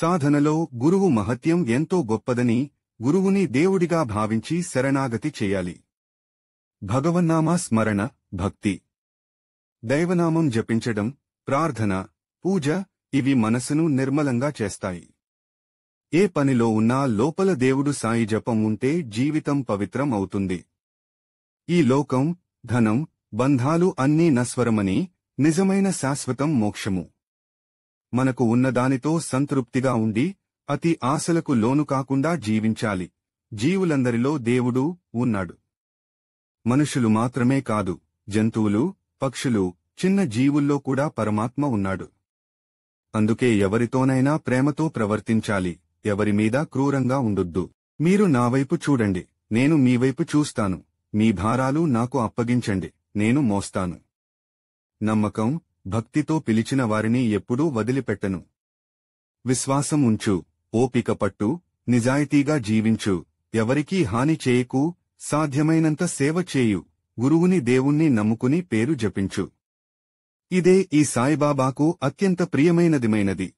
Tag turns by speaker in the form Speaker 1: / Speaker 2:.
Speaker 1: సాధనలో గురువు మహత్యం ఎంతో గొప్పదని, గురువుని దేవుడిగా భావించి శరణాగతి చేయాలి. భగవన్నామ స్మరణ, భక్తి, దైవనామం జపించడం, ప్రార్థన, పూజ ఇవి మనసును నిర్మలంగా చేస్తాయి. ఏ పనిలో ఉన్నా లోపల దేవుడు సాయి జపం ఉంటే జీవితం పవిత్రం అవుతుంది. ఈ లోకం, ధనం, బంధాలు అన్నీ నశ్వరమని, నిజమైన శాశ్వతం మోక్షము. మనకు ఉన్నదానితో సంతృప్తిగా ఉండి, అతి ఆశలకు లోను కాకుండా జీవించాలి. జీవులందరిలో దేవుడు ఉన్నాడు. మనుషులు మాత్రమే కాదు, జంతువులు, పక్షులు, చిన్న జీవుల్లో కూడా పరమాత్మ ఉన్నాడు. అందుకే ఎవరితోనైనా ప్రేమతో ప్రవర్తించాలి, ఎవరిమీద క్రూరంగా ఉండొద్దు. మీరు నావైపు చూడండి, నేను మీవైపు చూస్తాను. మీ భారాలు నాకు అప్పగించండి, నేను మోస్తాను. నమ్మకం, భక్తితో పిలిచిన వారిని ఎప్పుడూ వదిలిపెట్టను. విశ్వాసం ఉంచు, ఓపిక పట్టు, నిజాయితీగా జీవించు, ఎవరికీ హాని చేయకు, సాధ్యమైనంత సేవ చేయు, గురువుని దేవుణ్ణి నమ్ముకుని పేరు జపించు. ఇదే ఈ సాయిబాబాకు అత్యంత ప్రియమైనదిమైనది.